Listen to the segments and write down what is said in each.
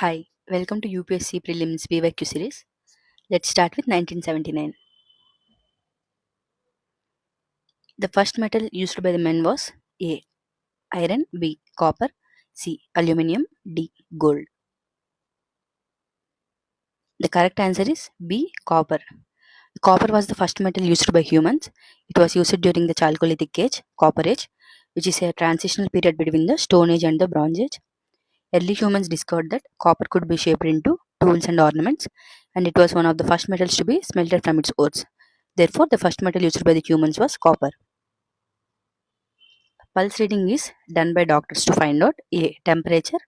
Hi, welcome to UPSC Prelims PYQ series. Let's start with 1979. The first metal used by the men was A. Iron, B. Copper, C. Aluminium, D. Gold. The correct answer is B. Copper. Copper was the first metal used by humans. It was used during the Chalcolithic Age, Copper Age, which is a transitional period between the Stone Age and the Bronze Age. Early humans discovered that copper could be shaped into tools and ornaments, and it was one of the first metals to be smelted from its ores. Therefore, the first metal used by the humans was copper. Pulse reading is done by doctors to find out A. Temperature,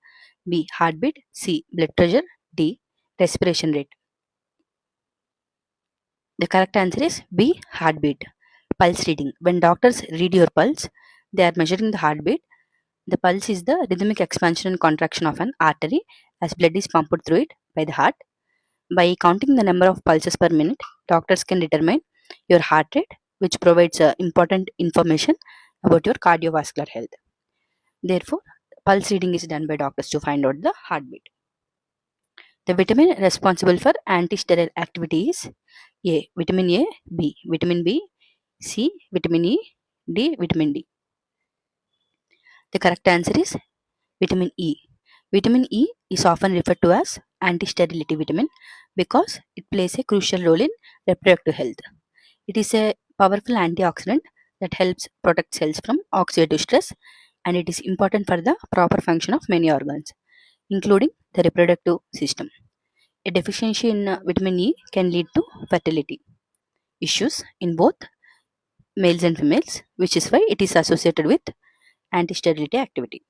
B. Heartbeat, C. Blood pressure, D. Respiration rate. The correct answer is B. Heartbeat. Pulse reading. When doctors read your pulse, they are measuring the heartbeat. The pulse is the rhythmic expansion and contraction of an artery as blood is pumped through it by the heart. By counting the number of pulses per minute, doctors can determine your heart rate, which provides important information about your cardiovascular health. Therefore, pulse reading is done by doctors to find out the heartbeat. The vitamin responsible for antisterile activity is A. Vitamin A, B. Vitamin B, C. Vitamin E, D. Vitamin D. The correct answer is vitamin E. Vitamin E is often referred to as anti-sterility vitamin because it plays a crucial role in reproductive health. It is a powerful antioxidant that helps protect cells from oxidative stress, and it is important for the proper function of many organs, including the reproductive system. A deficiency in vitamin E can lead to fertility issues in both males and females, which is why it is associated with anti-sterility activity.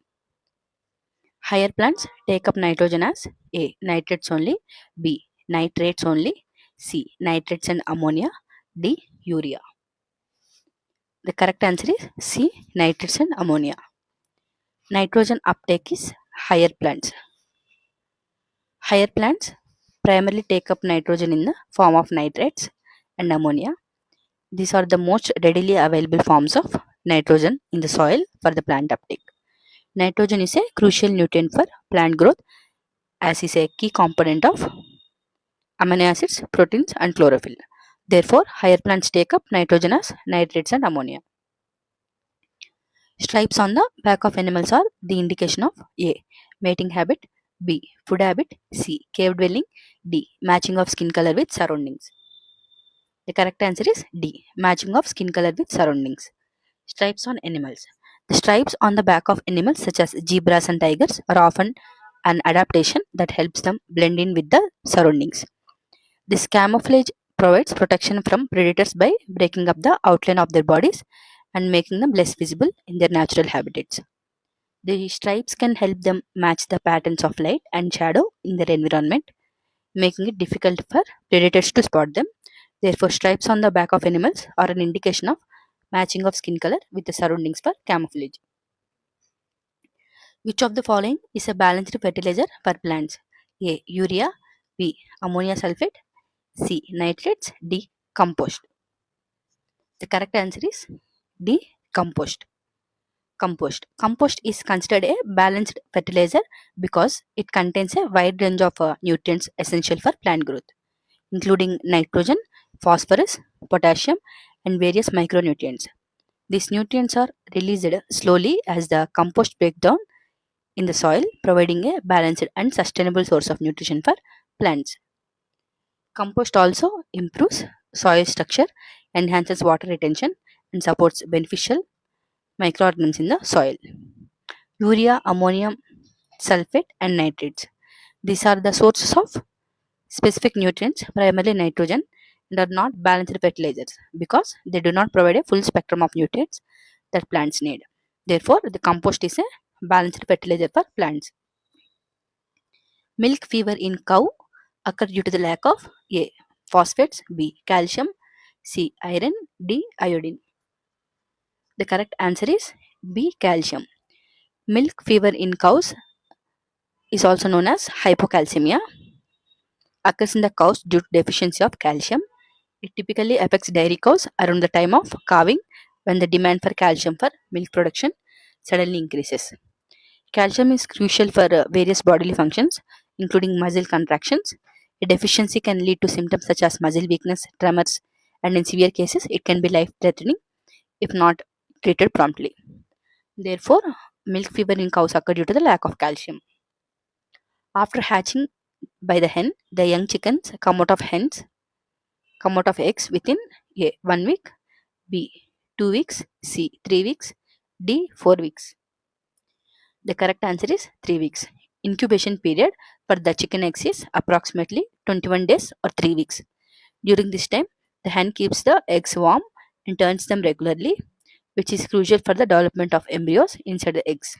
Higher plants take up nitrogen as A. Nitrates only, B. Nitrates only, C. Nitrates and ammonia, D. Urea. The correct answer is C. Nitrates and ammonia. Nitrogen uptake is higher plants. Higher plants primarily take up nitrogen in the form of nitrates and ammonia. These are the most readily available forms of nitrogen in the soil for the plant uptake. Nitrogen is a crucial nutrient for plant growth as is a key component of amino acids, proteins and chlorophyll. Therefore, higher plants take up nitrogen as nitrates and ammonia. Stripes on the back of animals are the indication of A. Mating habit, B. Food habit, C. Cave dwelling, D. Matching of skin color with surroundings. The correct answer is D. Matching of skin color with surroundings. Stripes on animals. The stripes on the back of animals such as zebras and tigers are often an adaptation that helps them blend in with the surroundings. This camouflage provides protection from predators by breaking up the outline of their bodies and making them less visible in their natural habitats. The stripes can help them match the patterns of light and shadow in their environment, making it difficult for predators to spot them. Therefore, stripes on the back of animals are an indication of matching of skin color with the surroundings for camouflage. Which of the following is a balanced fertilizer for plants? A. Urea, B. Ammonia sulfate, C. Nitrates, D. Compost. The correct answer is D. Compost. Compost is considered a balanced fertilizer because it contains a wide range of nutrients essential for plant growth, including nitrogen, phosphorus, potassium, and various micronutrients. These nutrients are released slowly as the compost breaks down in the soil, providing a balanced and sustainable source of nutrition for plants. Compost also improves soil structure, enhances water retention, and supports beneficial microorganisms in the soil. Urea, ammonium sulfate, and nitrates. These are the sources of specific nutrients, primarily nitrogen, and are not balanced fertilizers because they do not provide a full spectrum of nutrients that plants need. Therefore, the compost is a balanced fertilizer for plants. Milk fever in cow occurs due to the lack of A. Phosphates, B. Calcium, C. Iron, D. Iodine. The correct answer is B. Calcium. Milk fever in cows is also known as hypocalcemia. Occurs in the cows due to deficiency of calcium. It typically affects dairy cows around the time of calving when the demand for calcium for milk production suddenly increases. Calcium is crucial for various bodily functions, including muscle contractions. A deficiency can lead to symptoms such as muscle weakness, tremors, and in severe cases, it can be life threatening if not treated promptly. Therefore, milk fever in cows occur due to the lack of calcium. After hatching by the hen, the young chickens come out of eggs within A 1 week, B 2 weeks, C 3 weeks, D 4 weeks. The correct answer is 3 weeks. Incubation period for the chicken eggs is approximately 21 days or 3 weeks. During this time, the hen keeps the eggs warm and turns them regularly, which is crucial for the development of embryos inside the eggs.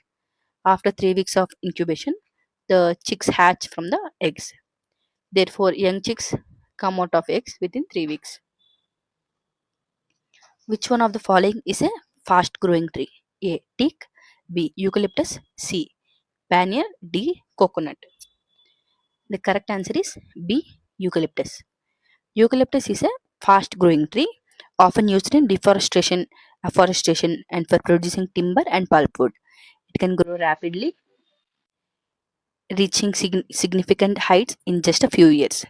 After 3 weeks of incubation, the chicks hatch from the eggs. Therefore, young chicks come out of eggs within 3 weeks. Which one of the following is a fast growing tree? A. Teak, B. Eucalyptus, C. Banyan, D. Coconut. The correct answer is B. Eucalyptus. Eucalyptus is a fast growing tree often used in afforestation, and for producing timber and pulpwood. It can grow rapidly, reaching significant heights in just a few years,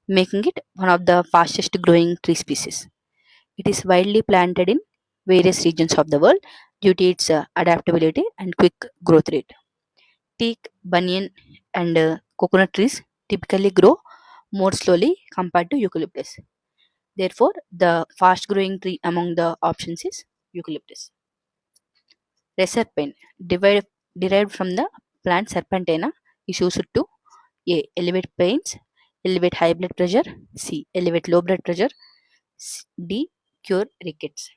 making it one of the fastest growing tree species. It is widely planted in various regions of the world due to its adaptability and quick growth rate. Teak, banyan, and coconut trees typically grow more slowly compared to eucalyptus. Therefore, the fast growing tree among the options is eucalyptus. Reserpine, derived from the plant serpentina, is used to A. Elevate pains, elevate high blood pressure, C. Elevate low blood pressure, D. Cure rickets.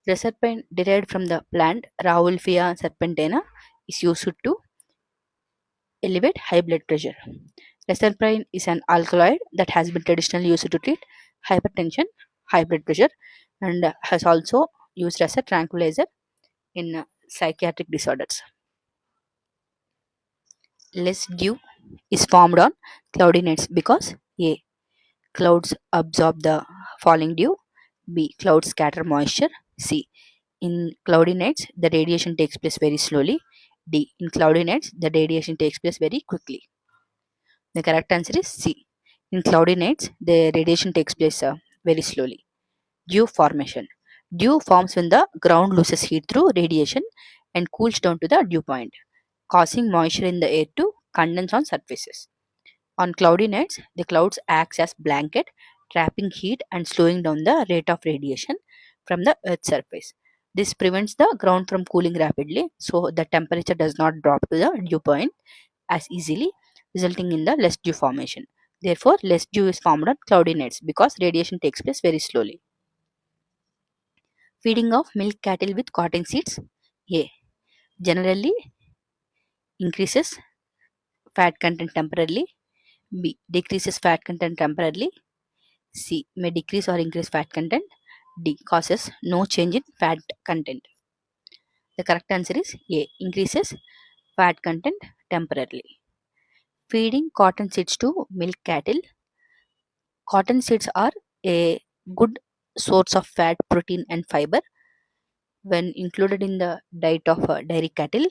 Reserpine, derived from the plant Rauwolfia serpentina, is used to elevate high blood pressure. Reserpine is an alkaloid that has been traditionally used to treat hypertension, high blood pressure, and has also used as a tranquilizer in psychiatric disorders. Less dew is formed on cloudy nights because A. Clouds absorb the falling dew, B. Clouds scatter moisture, C. In cloudy nights, the radiation takes place very slowly, D. In cloudy nights, the radiation takes place very quickly. The correct answer is C. In cloudy nights, the radiation takes place very slowly. Dew formation. Dew forms when the ground loses heat through radiation and cools down to the dew point, causing moisture in the air to condense on surfaces. On cloudy nights, the clouds act as blanket, trapping heat and slowing down the rate of radiation from the Earth's surface. This prevents the ground from cooling rapidly, so the temperature does not drop to the dew point as easily, resulting in the less dew formation. Therefore, less dew is formed on cloudy nights because radiation takes place very slowly. Feeding of milk cattle with cotton seeds. A. Generally increases fat content temporarily. B. Decreases fat content temporarily. C. May decrease or increase fat content. D. Causes no change in fat content. The correct answer is A. Increases fat content temporarily. Feeding cotton seeds to milk cattle. Cotton seeds are a good source of fat, protein, and fiber. When included in the diet of dairy cattle,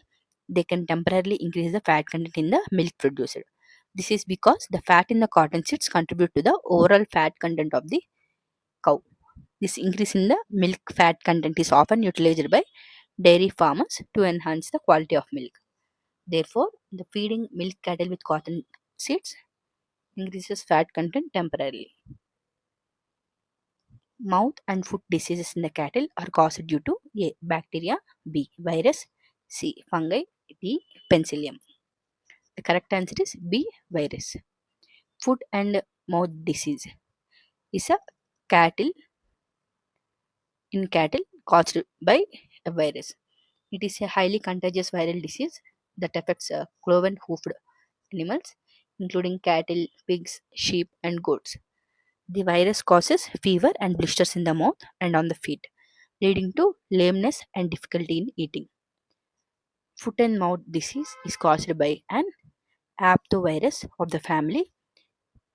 they can temporarily increase the fat content in the milk produced. This is because the fat in the cotton seeds contribute to the overall fat content of the cow. This increase in the milk fat content is often utilized by dairy farmers to enhance the quality of milk. Therefore, the feeding milk cattle with cotton seeds increases fat content temporarily. Mouth and foot diseases in the cattle are caused due to A. Bacteria, B. Virus, C. Fungi, D. Penicillium. The correct answer is B. Virus. Foot and mouth disease is a cattle cattle caused by a virus. It is a highly contagious viral disease that affects cloven hoofed animals, including cattle, pigs, sheep, and goats. The virus causes fever and blisters in the mouth and on the feet, leading to lameness and difficulty in eating. Foot and mouth disease is caused by an aptovirus of the family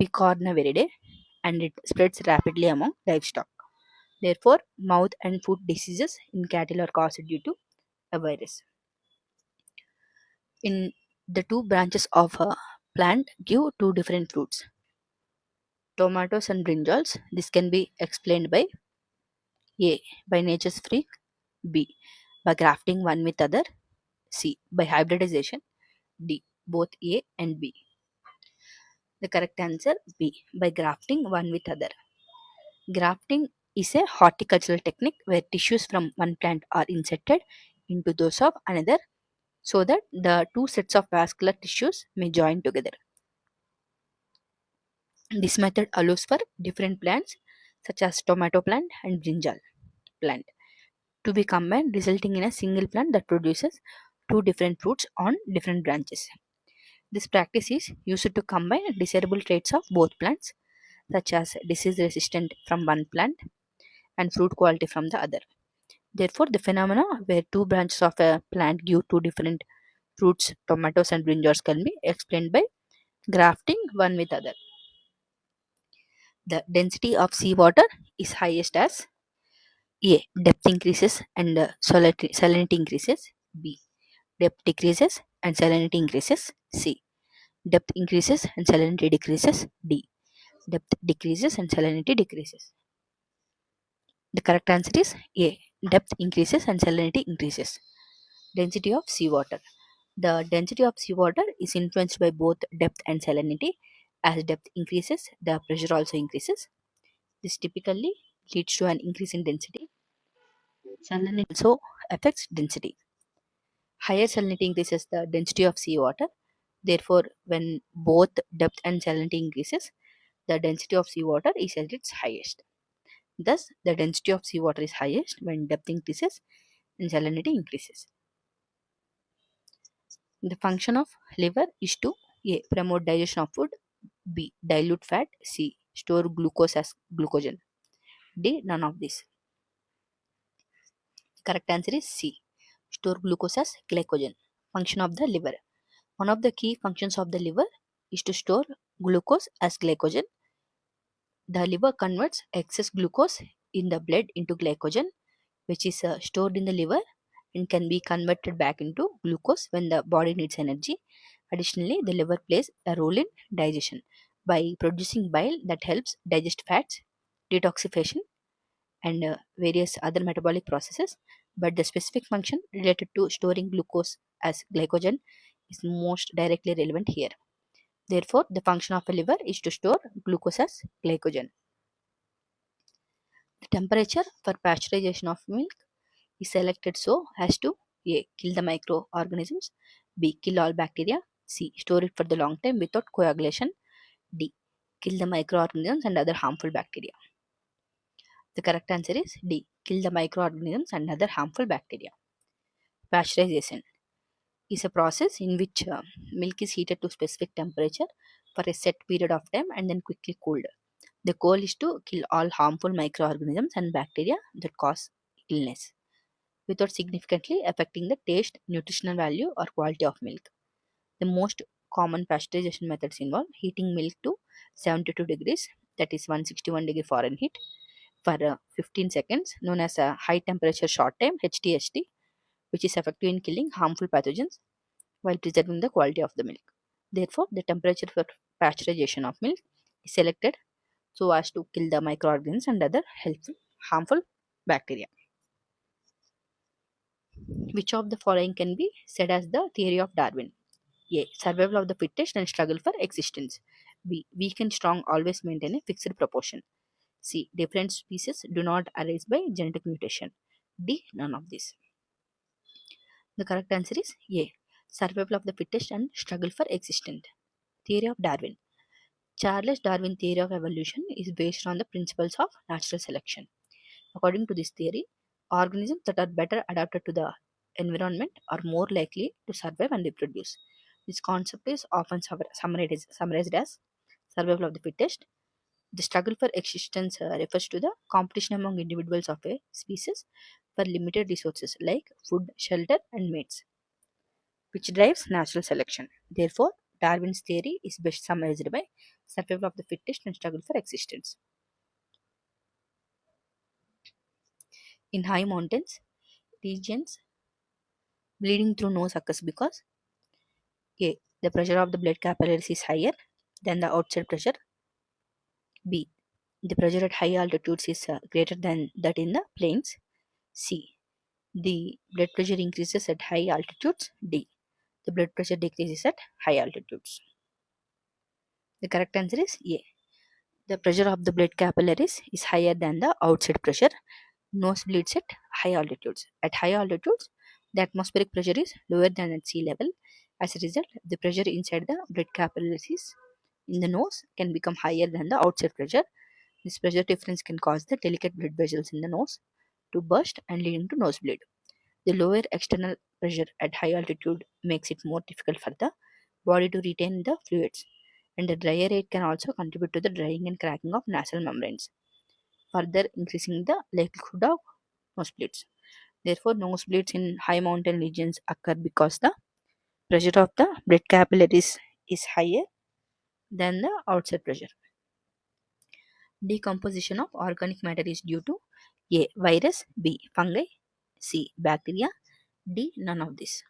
Picornaviridae, and it spreads rapidly among livestock. Therefore, mouth and foot diseases in cattle are caused due to a virus. In the two branches of plant give two different fruits, tomatoes and brinjals. This can be explained by A. By nature's freak, B. By grafting one with other, C. By hybridization, D. Both A and B. The correct answer B. By grafting one with other. Grafting is a horticultural technique where tissues from one plant are inserted into those of another so that the two sets of vascular tissues may join together. This method allows for different plants such as tomato plant and brinjal plant to be combined, resulting in a single plant that produces two different fruits on different branches. This practice is used to combine desirable traits of both plants, such as disease resistant from one plant and fruit quality from the other. Therefore, the phenomena where two branches of a plant give two different fruits, tomatoes and brinjals, can be explained by grafting one with other. The density of seawater is highest as A. Depth increases and salinity increases. B. Depth decreases and salinity increases. C. Depth increases and salinity decreases. D. Depth decreases and salinity decreases. The correct answer is A. Depth increases and salinity increases. Density of seawater. The density of seawater is influenced by both depth and salinity. As depth increases, the pressure also increases. This typically leads to an increase in density. Salinity also affects density. Higher salinity increases the density of seawater. Therefore, when both depth and salinity increases, the density of seawater is at its highest. Thus, the density of seawater is highest when depth increases and salinity increases. The function of liver is to A. Promote digestion of food, B. Dilute fat, C. Store glucose as glycogen, D. None of these. Correct answer is C. Store glucose as glycogen. Function of the liver. One of the key functions of the liver is to store glucose as glycogen. The liver converts excess glucose in the blood into glycogen, which is stored in the liver and can be converted back into glucose when the body needs energy. Additionally, the liver plays a role in digestion by producing bile that helps digest fats, detoxification, and various other metabolic processes. But the specific function related to storing glucose as glycogen is most directly relevant here. Therefore, the function of a liver is to store glucose as glycogen. The temperature for pasteurization of milk is selected so as to A. Kill the microorganisms, B. Kill all bacteria, C. Store it for the long time without coagulation, D. Kill the microorganisms and other harmful bacteria. The correct answer is D. Kill the microorganisms and other harmful bacteria. Pasteurization is a process in which milk is heated to specific temperature for a set period of time and then quickly cooled. The goal is to kill all harmful microorganisms and bacteria that cause illness without significantly affecting the taste, nutritional value, or quality of milk. The most common pasteurization methods involve heating milk to 72 degrees, that is 161 degree Fahrenheit, for 15 seconds, known as a high temperature short time HTHT, which is effective in killing harmful pathogens while preserving the quality of the milk. Therefore, the temperature for pasteurization of milk is selected so as to kill the microorganisms and other harmful bacteria. Which of the following can be said as the theory of Darwin? A. Survival of the fittest and struggle for existence. B. Weak and strong always maintain a fixed proportion. C. Different species do not arise by genetic mutation. D. None of these. The correct answer is A. Survival of the fittest and struggle for existence. Theory of Darwin. Charles Darwin's theory of evolution is based on the principles of natural selection. According to this theory, organisms that are better adapted to the environment are more likely to survive and reproduce. This concept is often summarized as survival of the fittest. The struggle for existence refers to the competition among individuals of a species for limited resources like food, shelter, and mates, which drives natural selection. Therefore, Darwin's theory is best summarized by survival of the fittest and struggle for existence. In high mountains regions, bleeding through nose occurs because A. The pressure of the blood capillaries is higher than the outside pressure. B. The pressure at high altitudes is greater than that in the plains. C. The blood pressure increases at high altitudes. D. The blood pressure decreases at high altitudes. The correct answer is A. The pressure of the blood capillaries is higher than the outside pressure. Nose bleeds at high altitudes. At high altitudes, the atmospheric pressure is lower than at sea level. As a result, the pressure inside the blood capillaries in the nose can become higher than the outside pressure. This pressure difference can cause the delicate blood vessels in the nose to burst and leading to nosebleed. The lower external pressure at high altitude makes it more difficult for the body to retain the fluids, and the drier air can also contribute to the drying and cracking of nasal membranes, further increasing the likelihood of nosebleeds. Therefore, nosebleeds in high mountain regions occur because the pressure of the blood capillaries is higher than the outside pressure. Decomposition of organic matter is due to A. Virus, B. Fungi, C. Bacteria, D. None of this.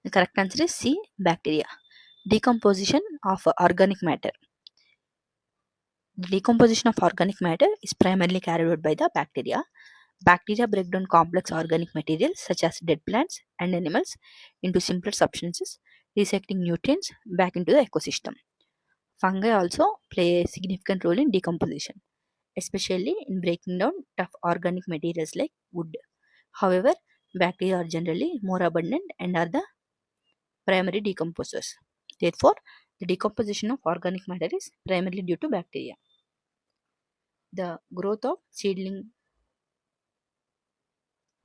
The correct answer is C. Bacteria. Decomposition of organic matter. The decomposition of organic matter is primarily carried out by the bacteria. Bacteria break down complex organic materials such as dead plants and animals into simpler substances, recycling nutrients back into the ecosystem. Fungi also play a significant role in decomposition, especially in breaking down tough organic materials like wood. However, bacteria are generally more abundant and are the primary decomposers. Therefore, the decomposition of organic matter is primarily due to bacteria. The growth of seedling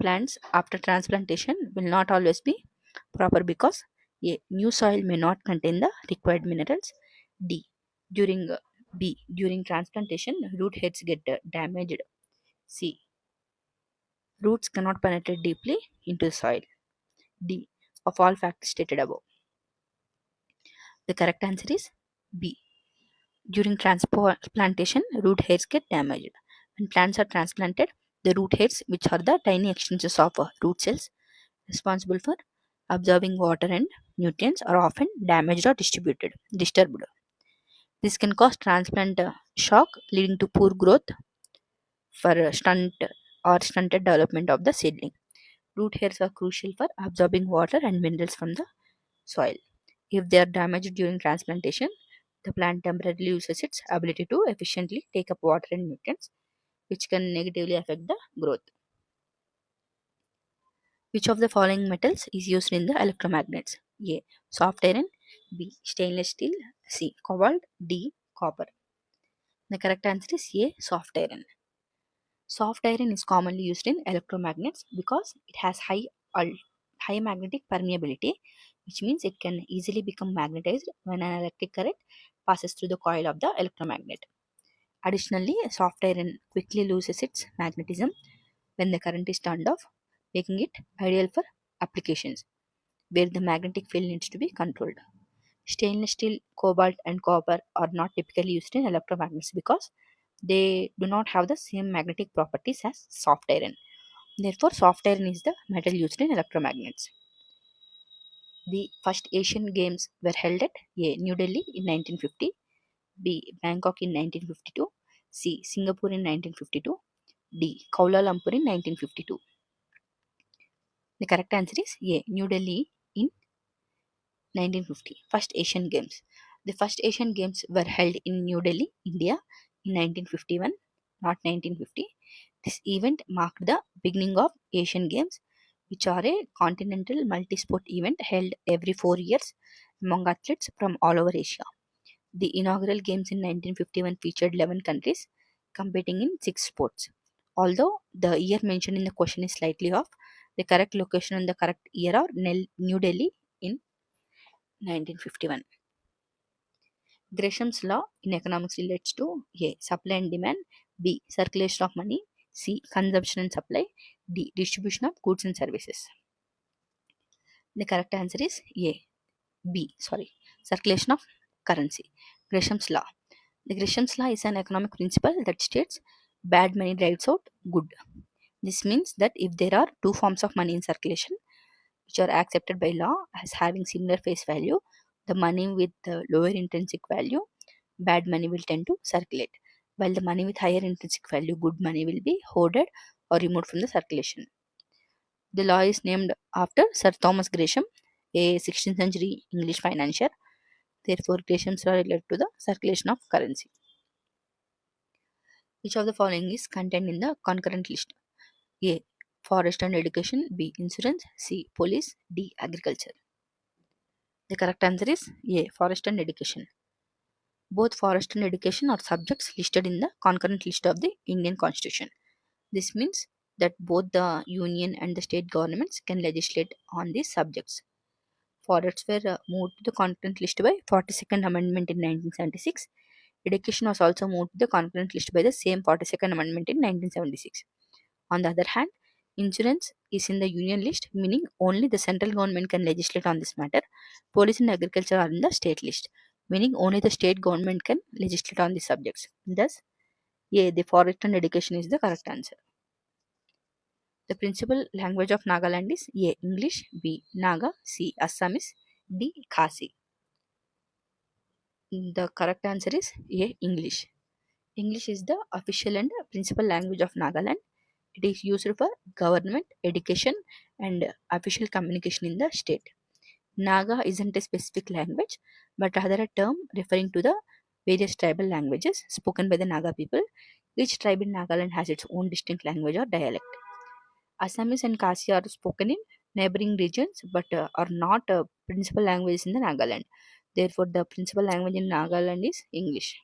plants after transplantation will not always be proper because A. New soil may not contain the required minerals. D. During B. During transplantation, root heads get damaged. C. Roots cannot penetrate deeply into the soil. D. Of all factors stated above. The correct answer is B. During transplantation, root hairs get damaged. When plants are transplanted, the root hairs, which are the tiny extensions of root cells responsible for absorbing water and nutrients, are often damaged or disturbed. This can cause transplant shock, leading to poor growth for stunted development of the seedling. Root hairs are crucial for absorbing water and minerals from the soil. If they are damaged during transplantation, the plant temporarily loses its ability to efficiently take up water and nutrients, which can negatively affect the growth. Which of the following metals is used in the electromagnets? A. Soft iron, B. Stainless steel, C. Cobalt, D. Copper. The correct answer is A. Soft iron. Soft iron is commonly used in electromagnets because it has high magnetic permeability, which means it can easily become magnetized when an electric current passes through the coil of the electromagnet. Additionally, soft iron quickly loses its magnetism when the current is turned off, making it ideal for applications where the magnetic field needs to be controlled. Stainless steel, cobalt, and copper are not typically used in electromagnets because they do not have the same magnetic properties as soft iron. Therefore, soft iron is the metal used in electromagnets. The first Asian Games were held at A. New Delhi in 1950, B. Bangkok in 1952, C. Singapore in 1952, D. Kuala Lumpur in 1952. The correct answer is A. New Delhi in 1950. First Asian Games. The first Asian Games were held in New Delhi, India in 1951, not 1950. This event marked the beginning of Asian Games, which are a continental multi-sport event held every 4 years among athletes from all over Asia. The inaugural games in 1951 featured 11 countries competing in 6 sports. Although the year mentioned in the question is slightly off, the correct location and the correct year are New Delhi in 1951. Gresham's law in economics relates to A. Supply and demand, B. Circulation of money, C. Consumption and supply, D. Distribution of goods and services. The correct answer is A. B. Circulation of currency. Gresham's law. The Gresham's law is an economic principle that states bad money drives out good. This means that if there are two forms of money in circulation, which are accepted by law as having similar face value. The money with the lower intrinsic value, bad money, will tend to circulate, while the money with higher intrinsic value, good money, will be hoarded or removed from the circulation. The law is named after Sir Thomas Gresham, a 16th century English financier. Therefore, Gresham's law related to the circulation of currency. Which of the following is contained in the concurrent list? A. Forest and education. B. Insurance. C. Police. D. Agriculture. The correct answer is A. Forest and education. Both forest and education are subjects listed in the concurrent list of the Indian Constitution. This means that both the union and the state governments can legislate on these subjects. Forests were moved to the concurrent list by 42nd Amendment in 1976. Education was also moved to the concurrent list by the same 42nd Amendment in 1976. On the other hand, insurance is in the union list, meaning only the central government can legislate on this matter. Police and agriculture are in the state list, meaning only the state government can legislate on these subjects. Thus, A. The forest and education is the correct answer. The principal language of Nagaland is A. English, B. Naga, C. Assamese, D. Khasi. The correct answer is A. English. English is the official and principal language of Nagaland. It is used for government, education, and official communication in the state. Naga isn't a specific language, but rather a term referring to the various tribal languages spoken by the Naga people. Each tribe in Nagaland has its own distinct language or dialect. Assamese and Khasi are spoken in neighboring regions but are not principal languages in the Nagaland. Therefore, the principal language in Nagaland is English.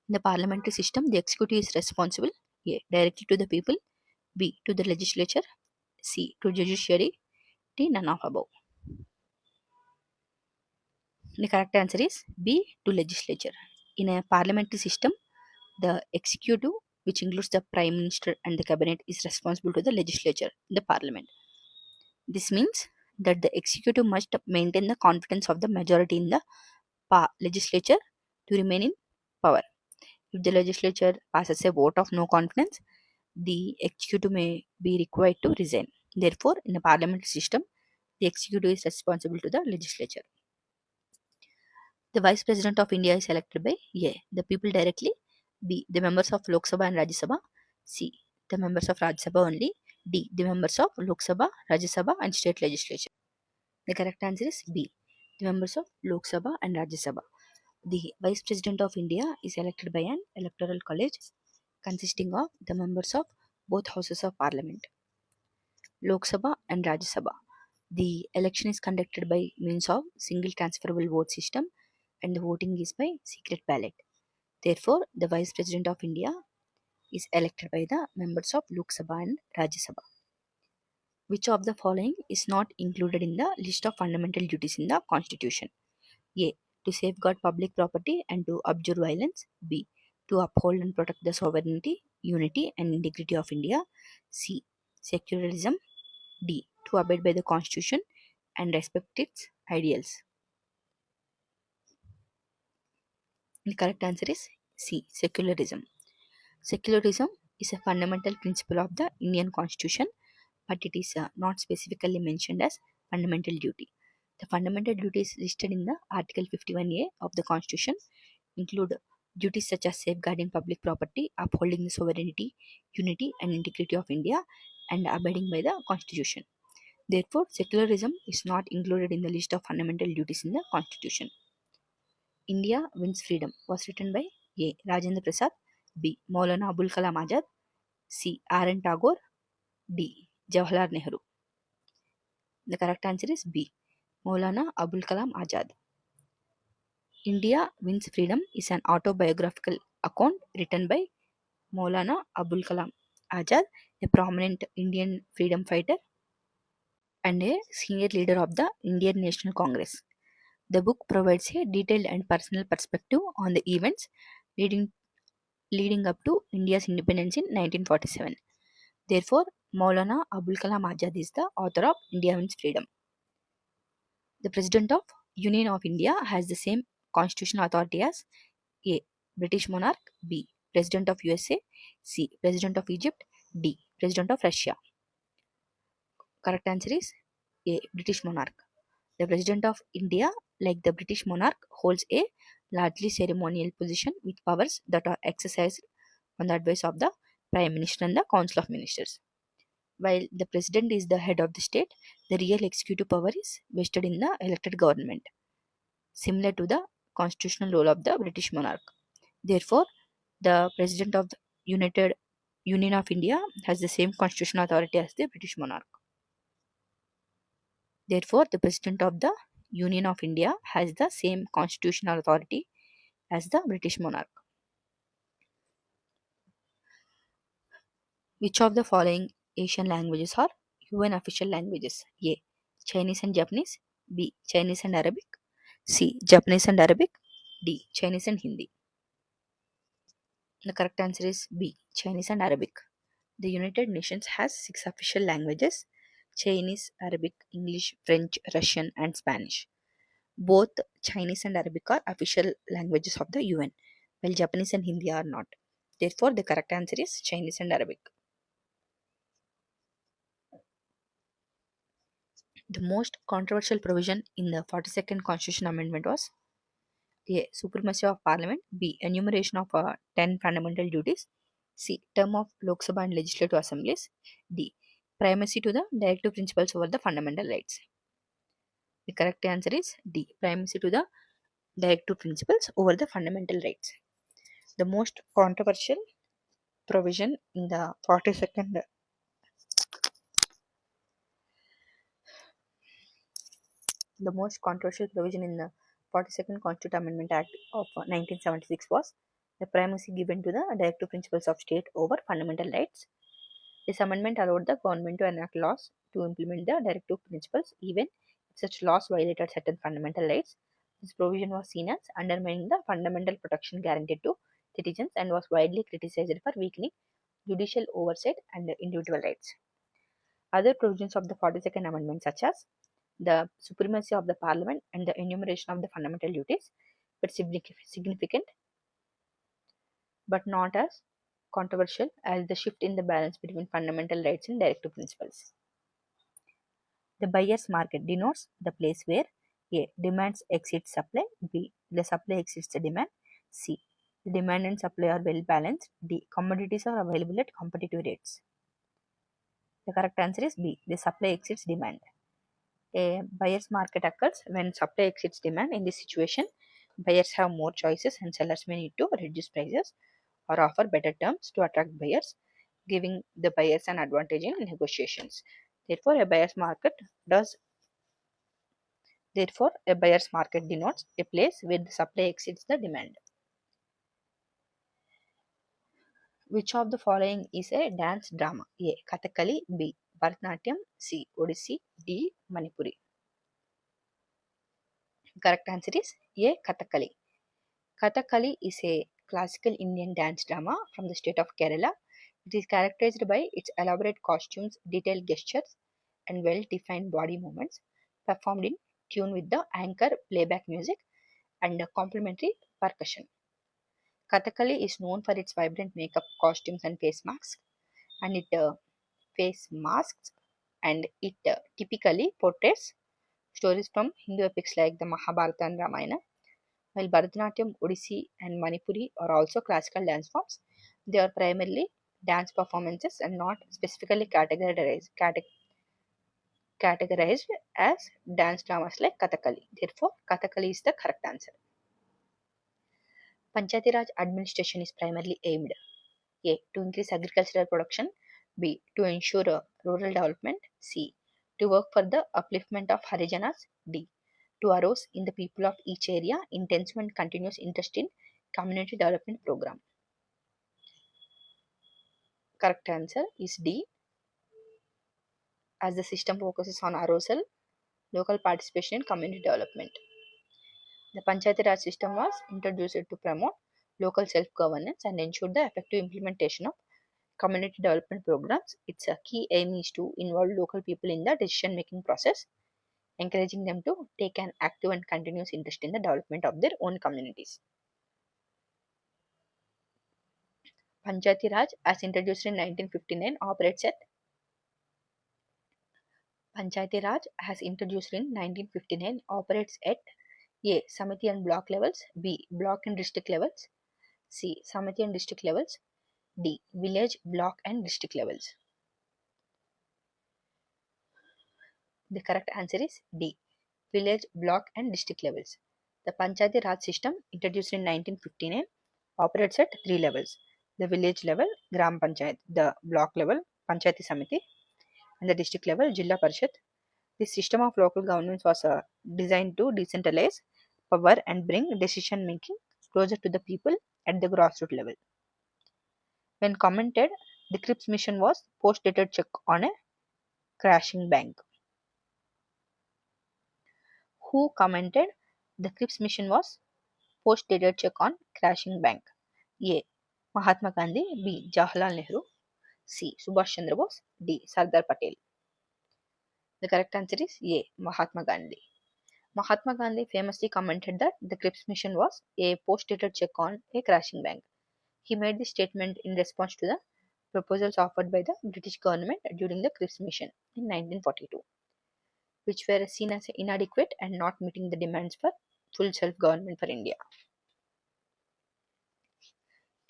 In the parliamentary system, the executive is responsible A. Directly to the people, B. To the legislature, C. To judiciary, D. None of above. The correct answer is B. To legislature. In a parliamentary system, the executive, which includes the prime minister and the cabinet, is responsible to the legislature, the parliament. This means that the executive must maintain the confidence of the majority in the legislature to remain in power. If the legislature passes a vote of no confidence, the executive may be required to resign. Therefore, in a parliamentary system, the executive is responsible to the legislature. The Vice President of India is elected by A. The people directly, B. The members of Lok Sabha and Rajya Sabha, C. The members of Rajya Sabha only, D. The members of Lok Sabha, Rajya Sabha and state legislature. The correct answer is B. The members of Lok Sabha and Rajya Sabha. The Vice President of India is elected by an electoral college consisting of the members of both houses of parliament, Lok Sabha and Rajya Sabha. The election is conducted by means of single transferable vote system and the voting is by secret ballot. Therefore, the Vice President of India is elected by the members of Lok Sabha and Rajya Sabha. Which of the following is not included in the list of fundamental duties in the Constitution? A. To safeguard public property and to abjure violence. B. To uphold and protect the sovereignty, unity and integrity of India. C. Secularism. D. To abide by the Constitution and respect its ideals. The correct answer is C. Secularism. Secularism is a fundamental principle of the Indian Constitution, but it is not specifically mentioned as fundamental duty. The fundamental duties listed in the Article 51A of the Constitution include duties such as safeguarding public property, upholding the sovereignty, unity and integrity of India, and abiding by the Constitution. Therefore, secularism is not included in the list of fundamental duties in the Constitution. India Wins Freedom was written by A. Rajendra Prasad, B. Maulana Abul Kalam Azad, C. R.N. Tagore, D. Jawaharlal Nehru. The correct answer is B. Maulana Abul Kalam Azad. India Wins Freedom is an autobiographical account written by Maulana Abul Kalam Azad, a prominent Indian freedom fighter and a senior leader of the Indian National Congress. The book provides a detailed and personal perspective on the events leading up to India's independence in 1947. Therefore, Maulana Abul Kalam Azad is the author of India Wins Freedom. The President of Union of India has the same constitutional authority as A. British monarch, B. President of USA, C. President of Egypt, D. President of Russia. Correct answer is A. British monarch. The President of India, like the British monarch, holds a largely ceremonial position with powers that are exercised on the advice of the Prime Minister and the Council of Ministers. While the President is the head of the state, the real executive power is vested in the elected government, similar to the constitutional role of the British monarch. Therefore, the President of the United Union of India has the same constitutional authority as the British monarch. Therefore, the President of the Union of India has the same constitutional authority as the British monarch. Which of the following Asian languages are UN official languages? A. Chinese and Japanese. B. Chinese and Arabic. C. Japanese and Arabic. D. Chinese and Hindi. The correct answer is B. Chinese and Arabic. The United Nations has 6 official languages: Chinese, Arabic, English, French, Russian, and Spanish. Both Chinese and Arabic are official languages of the UN, while Japanese and Hindi are not. Therefore, the correct answer is Chinese and Arabic. The most controversial provision in the 42nd Constitution Amendment was A. Supremacy of Parliament. B. Enumeration of 10 fundamental duties. C. Term of Lok Sabha and Legislative Assemblies. D. Primacy to the directive principles over the fundamental rights. The correct answer is D. Primacy to the directive principles over the fundamental rights. The most controversial provision in the 42nd the most controversial provision in the 42nd Constitutional Amendment Act of 1976 was the primacy given to the directive principles of state over fundamental rights. This amendment allowed the government to enact laws to implement the directive principles even if such laws violated certain fundamental rights. This provision was seen as undermining the fundamental protection guaranteed to citizens and was widely criticized for weakening judicial oversight and individual rights. Other provisions of the 42nd Amendment, such as the supremacy of the Parliament and the enumeration of the fundamental duties, were significant but not as controversial as the shift in the balance between fundamental rights and directive principles. The buyer's market denotes the place where A. Demands exceed supply, B. The supply exceeds the demand, C. The demand and supply are well balanced, D. Commodities are available at competitive rates. The correct answer is B. The supply exceeds demand. A buyer's market occurs when supply exceeds demand. In this situation, buyers have more choices and sellers may need to reduce prices or offer better terms to attract buyers, giving the buyers an advantage in negotiations. Therefore, a buyer's market denotes a place where the supply exceeds the demand. Which of the following is a dance drama? A. Kathakali. B. Bharatanatyam. C. Odissi. D. Manipuri. Correct answer is A. Kathakali. Kathakali is a classical Indian dance drama from the state of Kerala. It is characterized by its elaborate costumes, detailed gestures, and well defined body movements, performed in tune with the anchor playback music and complementary percussion. Kathakali is known for its vibrant makeup, costumes, and and face masks, and it typically portrays stories from Hindu epics like the Mahabharata and Ramayana. While Bharatanatyam, Odissi, and Manipuri are also classical dance forms, they are primarily dance performances and not specifically categorized as dance dramas like Kathakali. Therefore, Kathakali is the correct answer. Panchayati Raj administration is primarily aimed A. To increase agricultural production, B. To ensure rural development, C. To work for the upliftment of Harijanas, D. To arouse in the people of each area intense and continuous interest in community development program. Correct answer is D, as the system focuses on arousal, local participation, and community development. The Panchayati Raj system was introduced to promote local self-governance and ensure the effective implementation of community development programs. Its key aim is to involve local people in the decision-making process, encouraging them to take an active and continuous interest in the development of their own communities. Panchayati Raj, as introduced in 1959, operates at Panchayati Raj has introduced in 1959 operates at A. Samiti and block levels, B. Block and district levels, C. Samiti and district levels, D. Village, block and district levels. The correct answer is D. Village, block and district levels. The Panchayati Raj system introduced in 1959 operates at three levels. The village level, Gram Panchayat, the block level, Panchayati Samiti, and the district level, Jilla Parishad. This system of local governance was designed to decentralize power and bring decision making closer to the people at the grassroots level. When commented, the Cripps mission was post-dated check on a crashing bank. Who commented the Cripps mission was post-dated check on crashing bank? A. Mahatma Gandhi, B. Jawaharlal Nehru, C. Subhash Chandra Bose, D. Sardar Patel. The correct answer is A. Mahatma Gandhi. Mahatma Gandhi famously commented that the Cripps mission was a post-dated check on a crashing bank. He made this statement in response to the proposals offered by the British government during the Cripps mission in 1942, which were seen as inadequate and not meeting the demands for full self-government for India.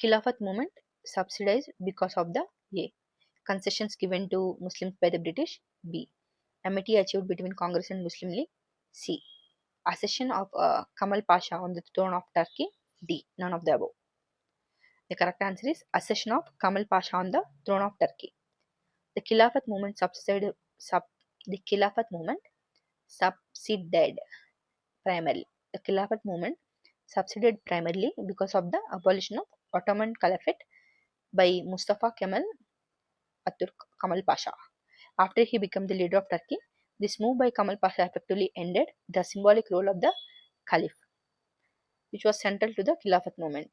Khilafat movement subsidized because of the A. Concessions given to Muslims by the British, B. Amity achieved between Congress and Muslim League, C. Accession of Kamal Pasha on the throne of Turkey, D. None of the above. The correct answer is accession of Kamal Pasha on the throne of Turkey. The Khilafat movement the Khilafat movement subsided primarily. The Khilafat movement subsided primarily because of the abolition of Ottoman Caliphate by Mustafa Kemal Atatürk Kamal Pasha. After he became the leader of Turkey, this move by Kamal Pasha effectively ended the symbolic role of the Caliph, which was central to the Khilafat movement.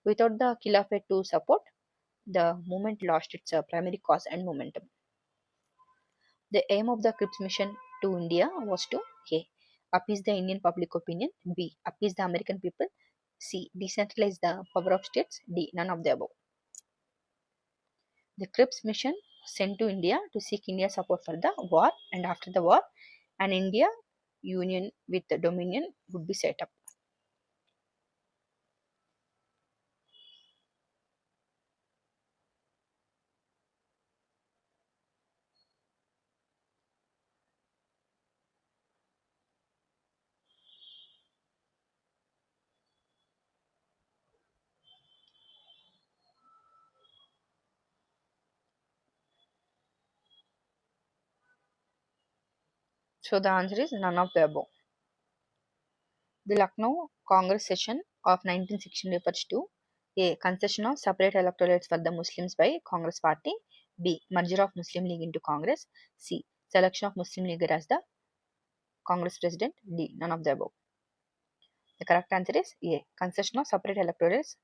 Without the Khilafate to support, the movement lost its primary cause and momentum. The aim of the Cripps mission to India was to A. Appease the Indian public opinion, B. Appease the American people, C. Decentralize the power of states, D. None of the above. The Cripps mission was sent to India to seek India's support for the war, and after the war, an India union with the dominion would be set up. So the answer is none of the above. The Lucknow Congress session of 1916 refers to A. Concession of separate electorates for the Muslims by Congress party, B. Merger of Muslim League into Congress, C. Selection of Muslim League as the Congress president, D. None of the above. The correct answer is A. Concession of separate electorates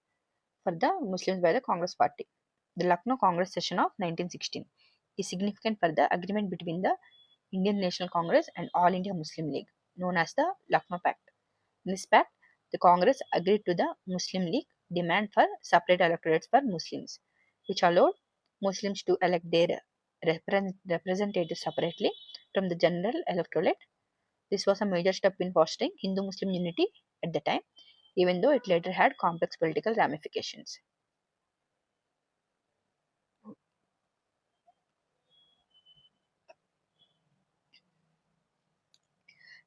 for the Muslims by the Congress party. The Lucknow Congress session of 1916 is significant for the agreement between the Indian National Congress and All India Muslim League, known as the Lucknow Pact. In this pact, the Congress agreed to the Muslim League demand for separate electorates for Muslims, which allowed Muslims to elect their representatives separately from the general electorate. This was a major step in fostering Hindu-Muslim unity at the time, even though it later had complex political ramifications.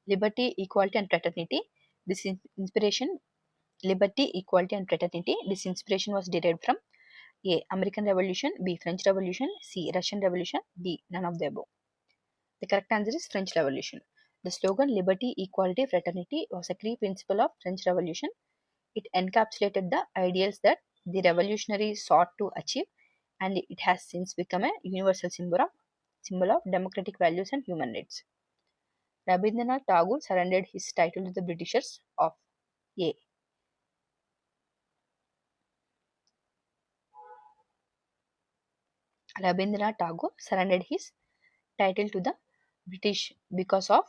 Liberty, equality, and fraternity. This inspiration, liberty, equality, and fraternity. This inspiration was derived from A. American Revolution, B. French Revolution, C. Russian Revolution, D. None of the above. The correct answer is French Revolution. The slogan Liberty, Equality, Fraternity was a key principle of French Revolution. It encapsulated the ideals that the revolutionaries sought to achieve, and it has since become a universal symbol of democratic values and human rights. Rabindranath Tagore surrendered his title to the Britishers of A. Rabindranath Tagore surrendered his title to the British because of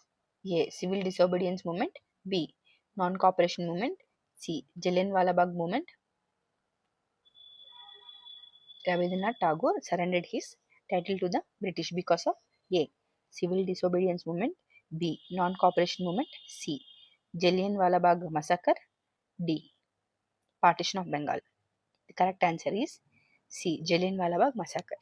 A. Civil disobedience movement, B. Non-cooperation movement, C. Jallianwala Bagh movement. Rabindranath Tagore surrendered his title to the British because of A. Civil disobedience movement. B. Non-cooperation movement. C. Jallianwala Bagh massacre. D. Partition of Bengal. The correct answer is C. Jallianwala Bagh massacre.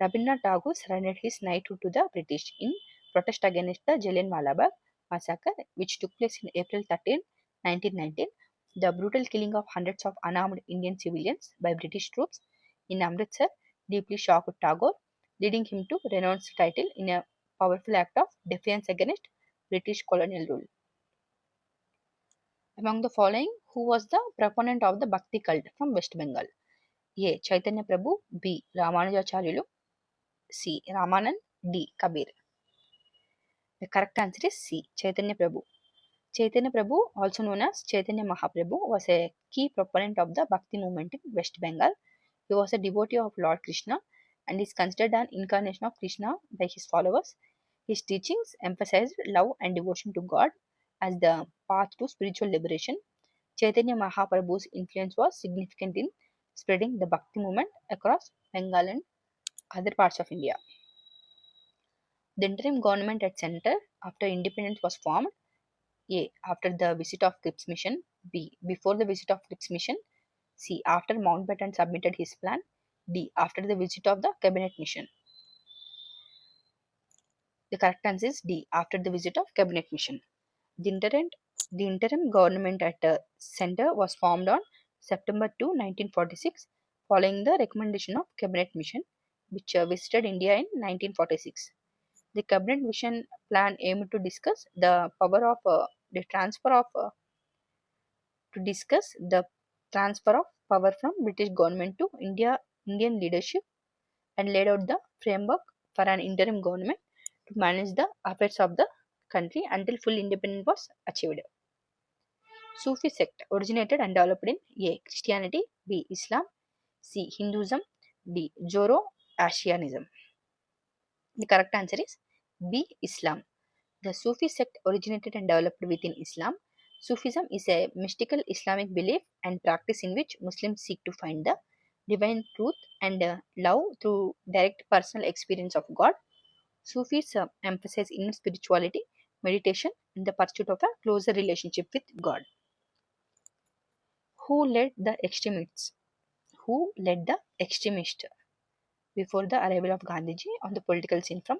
Rabindranath Tagore surrendered his knighthood to the British in protest against the Jallianwala Bagh massacre, which took place in April 13, 1919. The brutal killing of hundreds of unarmed Indian civilians by British troops in Amritsar deeply shocked Tagore, leading him to renounce the title in a powerful act of defiance against British colonial rule. Among the following, who was the proponent of the Bhakti cult from West Bengal? A. Chaitanya Prabhu. B. Ramanujacharyalu. C. Ramanand. D. Kabir. The correct answer is C. Chaitanya Prabhu. Chaitanya Prabhu, also known as Chaitanya Mahaprabhu, was a key proponent of the Bhakti movement in West Bengal. He was a devotee of Lord Krishna and is considered an incarnation of Krishna by his followers. His teachings emphasized love and devotion to God as the path to spiritual liberation. Chaitanya Mahaprabhu's influence was significant in spreading the Bhakti movement across Bengal and other parts of India. The interim government at center after independence was formed. A. After the visit of Cripps mission. B. Before the visit of Cripps mission. C. After Mountbatten submitted his plan. D. After the visit of the cabinet mission. The correct answer is D. After the visit of cabinet mission. The interim government at center was formed on September 2, 1946, following the recommendation of cabinet mission, which visited India in 1946. The cabinet mission plan aimed to discuss the power of the transfer of to discuss the transfer of power from British government to Indian leadership and laid out the framework for an interim government to manage the affairs of the country until full independence was achieved. Sufi sect originated and developed in A. Christianity, B. Islam, C. Hinduism, D. Zoroastrianism. The correct answer is B. Islam. The Sufi sect originated and developed within Islam. Sufism is a mystical Islamic belief and practice in which Muslims seek to find the divine truth and love through direct personal experience of God. Sufis emphasize inner spirituality, meditation, and the pursuit of a closer relationship with God. Who led the extremists? Who led the extremists before the arrival of Gandhiji on the political scene from?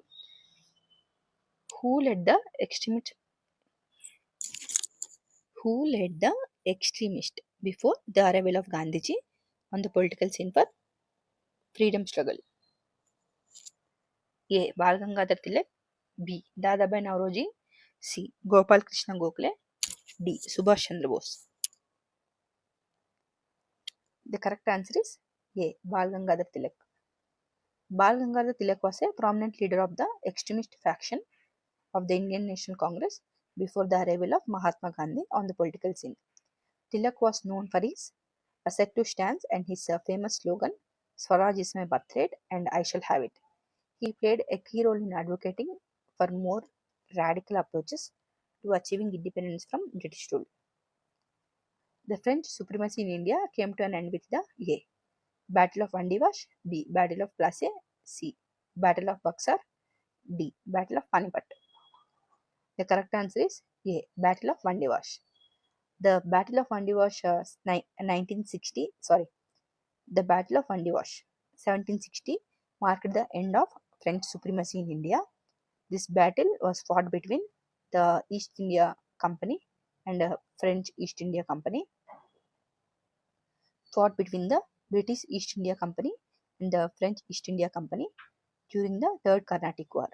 Who led the extremist? Who led the extremist before the arrival of Gandhiji on the political scene for freedom struggle? A. Bal Gangadhar Tilak. B. Dadabhai Nauroji. C. Gopal Krishna Gokhale. D. Subhash Chandra Bose. The correct answer is A. Bal Gangadhar Tilak. Bal Gangadhar Tilak was a prominent leader of the extremist faction of the Indian National Congress before the arrival of Mahatma Gandhi on the political scene. Tilak was known for his assertive stance and his famous slogan, Swaraj is my birthright and I shall have it. He played a key role in advocating for more radical approaches to achieving independence from British rule. The French supremacy in India came to an end with the A. Battle of Vandivash, B. Battle of Plassey, C. Battle of Buxar, D. Battle of Panipat. The correct answer is A. Battle of Vandivash. The Battle of Vandivash 1960, the Battle of Vandivash 1760 marked the end of French supremacy in India. This battle was fought between the East India Company and French East India Company, fought between the British East India Company and the French East India Company during the Third Carnatic War.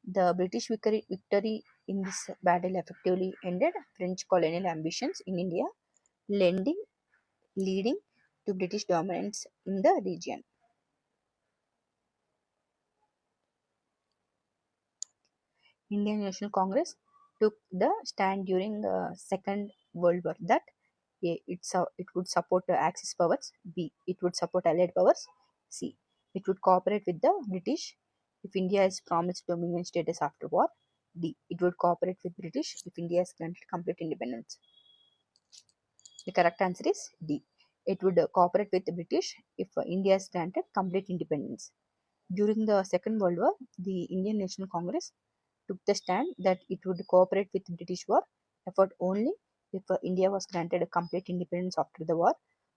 The British victory in this battle effectively ended French colonial ambitions in India, leading to British dominance in the region. Indian National Congress took the stand during the Second World War that A. It would support the Axis powers, B. It would support Allied powers, C. It would cooperate with the British if India is promised dominion status after war, D. It would cooperate with British if India is granted complete independence. The correct answer is D. It would cooperate with the British if India is granted complete independence. During the Second World War, the Indian National Congress took the stand that it would cooperate with British war effort only if India was granted a complete independence after the war.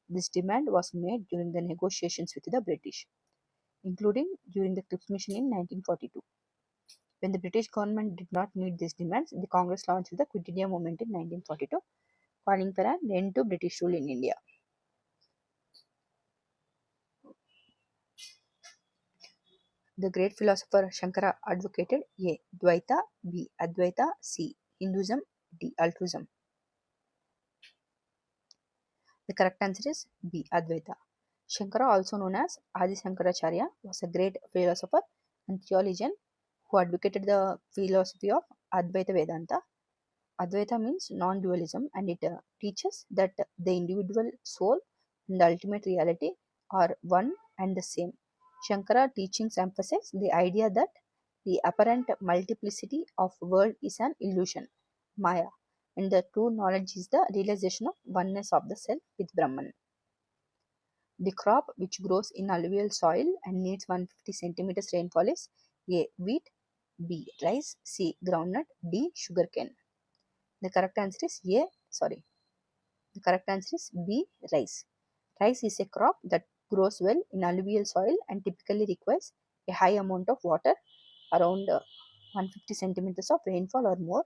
This demand was made during the negotiations with the British, including during the Cripps Mission in 1942. When the British government did not meet these demands, the Congress launched the Quit India movement in 1942, calling for an end to British rule in India. The great philosopher Shankara advocated A. Dvaita, B. Advaita, C. Hinduism, D. Altruism. The correct answer is B. Advaita. Shankara, also known as Adi Shankaracharya, was a great philosopher and theologian who advocated the philosophy of Advaita Vedanta. Advaita means non dualism, and it teaches that the individual soul and the ultimate reality are one and the same. Shankara teachings emphasize the idea that the apparent multiplicity of world is an illusion, Maya, and the true knowledge is the realization of oneness of the self with Brahman. The crop which grows in alluvial soil and needs 150 centimeters rainfall is A. Wheat, B. Rice, C. Groundnut, D. Sugarcane. The correct answer is A. Sorry. The correct answer is B. Rice. Rice is a crop that grows well in alluvial soil and typically requires a high amount of water, around 150 centimeters of rainfall or more,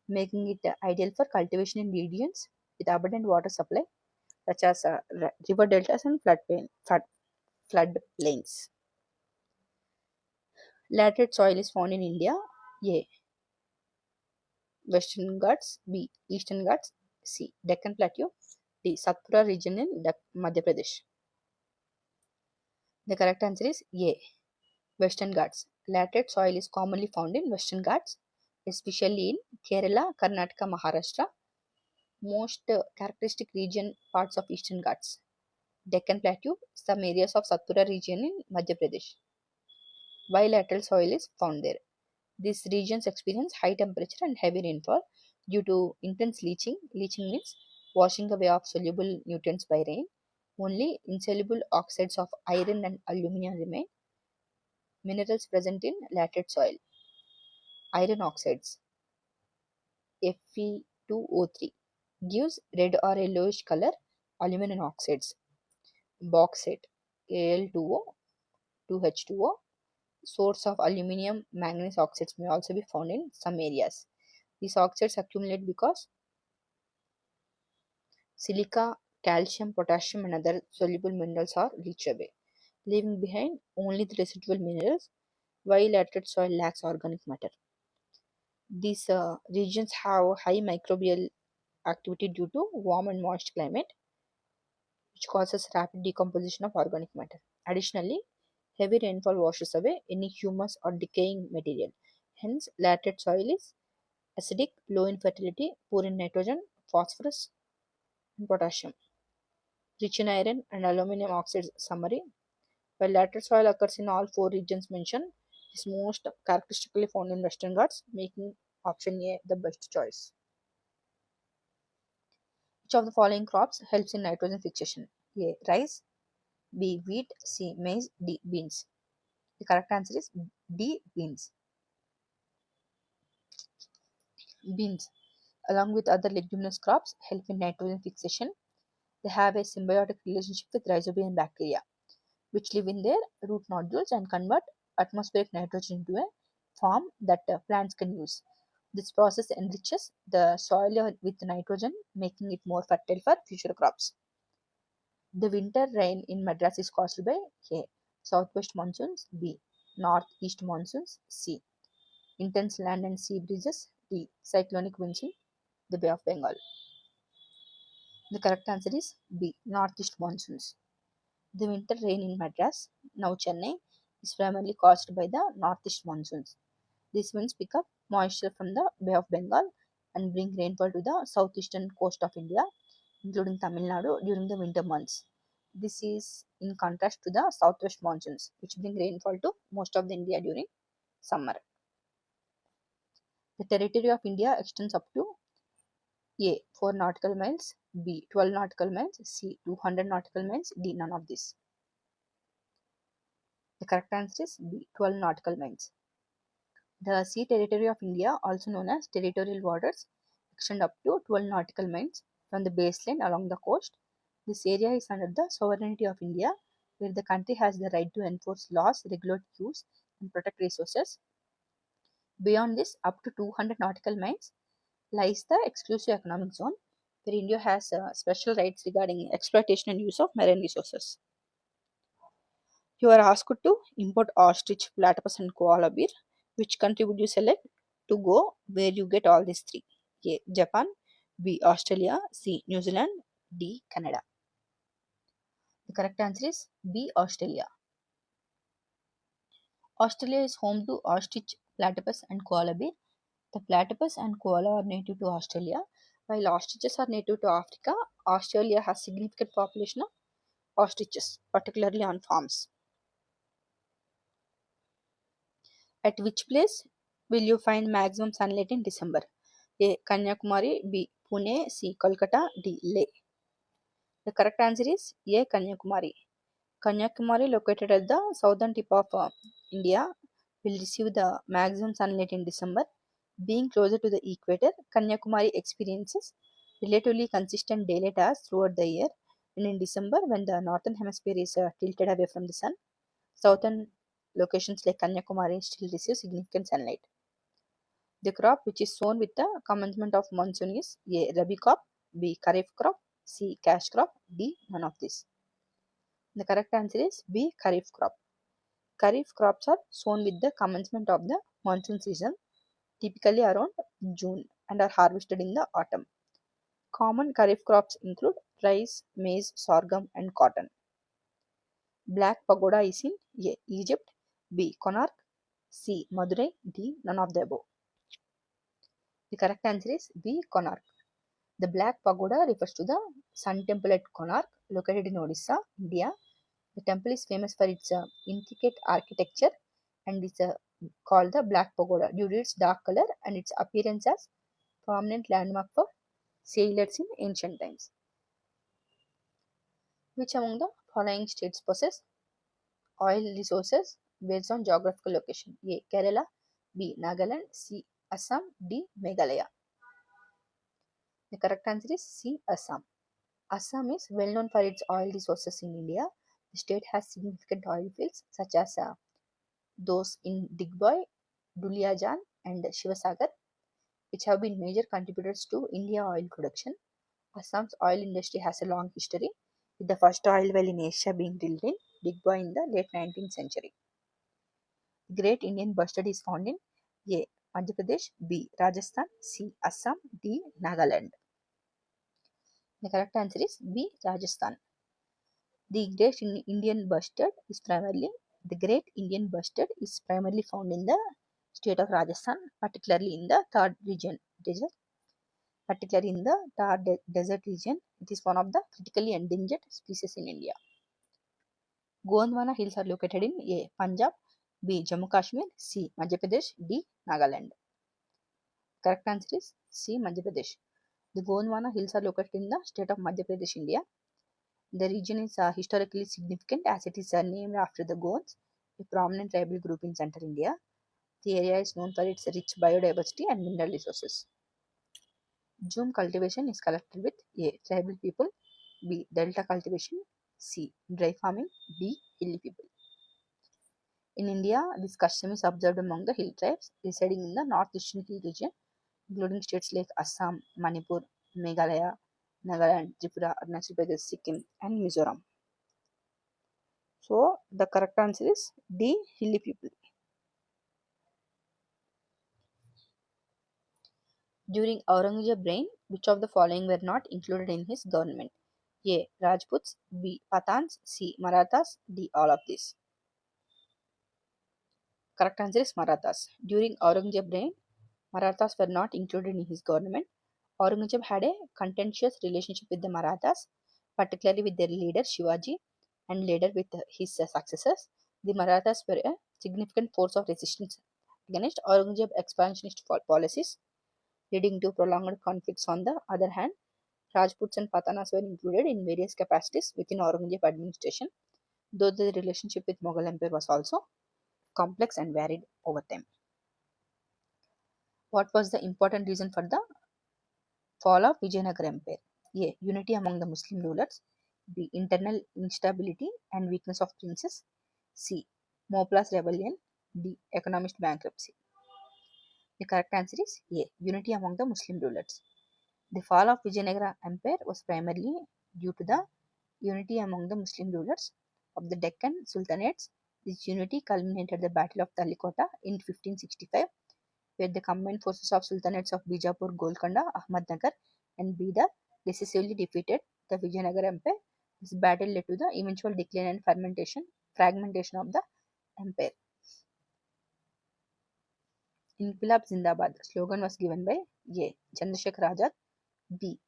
making it ideal for cultivation in regions with abundant water supply, such as river deltas and flood plains. Laterite soil is found in India. A. Western Ghats, B. Eastern Ghats, C. Deccan Plateau, D. Satpura region in Madhya Pradesh. The correct answer is A. Western Ghats. Laterite soil is commonly found in Western Ghats, especially in Kerala, Karnataka, Maharashtra. Most characteristic region parts of Eastern Ghats. Deccan Plateau, some areas of Satpura region in Madhya Pradesh. Bilateral soil is found there. These regions experience high temperature and heavy rainfall due to intense leaching. Leaching means washing away of soluble nutrients by rain. Only insoluble oxides of iron and aluminum remain. Minerals present in laterite soil. Iron oxides Fe2O3 gives red or yellowish color. Aluminum oxides bauxite Al2O 2H2O. Source of aluminum manganese oxides may also be found in some areas. These oxides accumulate because silica, calcium, potassium, and other soluble minerals are leached away, leaving behind only the residual minerals, while laterite soil lacks organic matter. These regions have high microbial activity due to warm and moist climate, which causes rapid decomposition of organic matter. Additionally, heavy rainfall washes away any humus or decaying material. Hence, laterite soil is acidic, low in fertility, poor in nitrogen, phosphorus, and potassium, rich in iron and aluminum oxides. Summary: while laterite soil occurs in all four regions mentioned, it is most characteristically found in Western Ghats, making option A the best choice. Which of the following crops helps in nitrogen fixation? A. Rice, B. Wheat, C. Maize, D. Beans. The correct answer is D. Beans. Beans, along with other leguminous crops, help in nitrogen fixation. They have a symbiotic relationship with rhizobium bacteria, which live in their root nodules and convert atmospheric nitrogen into a form that plants can use. This process enriches the soil with nitrogen, making it more fertile for future crops. The winter rain in Madras is caused by A. Southwest monsoons, B. Northeast monsoons, C. Intense land and sea breezes, D. Cyclonic winds in the Bay of Bengal. The correct answer is B. Northeast monsoons. The winter rain in Madras, now Chennai, is primarily caused by the northeast monsoons. These winds pick up moisture from the Bay of Bengal and bring rainfall to the southeastern coast of India, including Tamil Nadu, during the winter months. This is in contrast to the southwest monsoons, which bring rainfall to most of the India during summer. The territory of India extends up to A. 4 nautical miles, B. 12 nautical miles, C. 200 nautical miles, D. None of this. The correct answer is B. 12 nautical miles. The sea territory of India, also known as territorial waters, extend up to 12 nautical miles from the baseline along the coast. This area is under the sovereignty of India, where the country has the right to enforce laws, regulate use, and protect resources. Beyond this, up to 200 nautical miles, lies the exclusive economic zone, where India has special rights regarding exploitation and use of marine resources. You are asked to import ostrich, platypus, and koala bear. Which country would you select to go where you get all these three? A. Japan, B. Australia, C. New Zealand, D. Canada. The correct answer is B. Australia. Australia is home to ostrich, platypus, and koala bear. The platypus and koala are native to Australia, while ostriches are native to Africa. Australia has significant population of ostriches, particularly on farms. At which place will you find maximum sunlight in December? A. Kanyakumari, B. Pune, C. Kolkata, D. Leh. The correct answer is A. Kanyakumari. Kanyakumari, located at the southern tip of India, will receive the maximum sunlight in December. Being closer to the equator, Kanyakumari experiences relatively consistent daylight hours throughout the year. And in December, when the northern hemisphere is tilted away from the sun, southern locations like Kanyakumari still receive significant sunlight. The crop which is sown with the commencement of monsoon is A. Rabi crop, B. Kharif crop, C. Cash crop, D. None of this. The correct answer is B. Kharif crop. Kharif crops are sown with the commencement of the monsoon season, typically around June, and are harvested in the autumn. Common Kharif crops include rice, maize, sorghum, and cotton. Black pagoda is in A. Egypt, B. Konark, C. Madurai, D. None of the above. The correct answer is B. Konark. The Black Pagoda refers to the Sun Temple at Konark, located in Odisha, India. The temple is famous for its intricate architecture and is called the Black Pagoda due to its dark color and its appearance as prominent landmark for sailors in ancient times. Which among the following states possess oil resources based on geographical location? A. Kerala, B. Nagaland, C. Assam, D. Meghalaya. The correct answer is C. Assam. Assam is well known for its oil resources in India. The state has significant oil fields such as those in Digboy, Duliajan, and Shivasagar, which have been major contributors to India oil production. Assam's oil industry has a long history, with the first oil well in Asia being drilled in Digboy in the late 19th century. The Great Indian Bustard is found in A. Madhya Pradesh, B. Rajasthan, C. Assam, D. Nagaland. The correct answer is B. Rajasthan. The Great Indian Bustard is primarily found in the state of Rajasthan, particularly in the desert region. It is one of the critically endangered species in India. Gondwana Hills are located in A. Punjab, B. Jammu Kashmir, C. Madhya Pradesh, D. Nagaland. Correct answer is C. Madhya Pradesh. The Gondwana Hills are located in the state of Madhya Pradesh, India. The region is historically significant as it is named after the Gonds, a prominent tribal group in central India. The area is known for its rich biodiversity and mineral resources. Jhum cultivation is conducted with A. Tribal people, B. Delta cultivation, C. Dry farming, D. Hilly people. In India, this custom is observed among the hill tribes residing in the northeastern hill region, including states like Assam, Manipur, Meghalaya, Nagaland, Tripura, Arunachal Pradesh, Sikkim, and Mizoram. So, the correct answer is D. Hilly people. During Aurangzeb's reign, which of the following were not included in his government? A. Rajputs, B. Pathans, C. Marathas, D. All of these. Correct answer is Marathas. During Aurangzeb's reign, Marathas were not included in his government. Aurangzeb had a contentious relationship with the Marathas, particularly with their leader Shivaji and later with his successors. The Marathas were a significant force of resistance against Aurangzeb's expansionist policies, leading to prolonged conflicts. On the other hand, Rajputs and Pathanas were included in various capacities within Aurangzeb administration. though the relationship with Mughal Empire was also complex and varied over time. What was the important reason for the fall of Vijayanagara Empire? A. Unity among the Muslim rulers. B. Internal instability and weakness of princes. C. Mopla's rebellion. D. Economic bankruptcy. The correct answer is A. Unity among the Muslim rulers. The fall of Vijayanagara Empire was primarily due to the unity among the Muslim rulers of the Deccan Sultanates. This unity culminated at the Battle of Talikota in 1565, where the combined forces of Sultanates of Bijapur, Golconda, Ahmednagar, and Bidar decisively defeated the Vijayanagara Empire. This battle led to the eventual decline and fragmentation of the empire. Inqilab Zindabad slogan was given by A. Chandrasekhar Azad, B.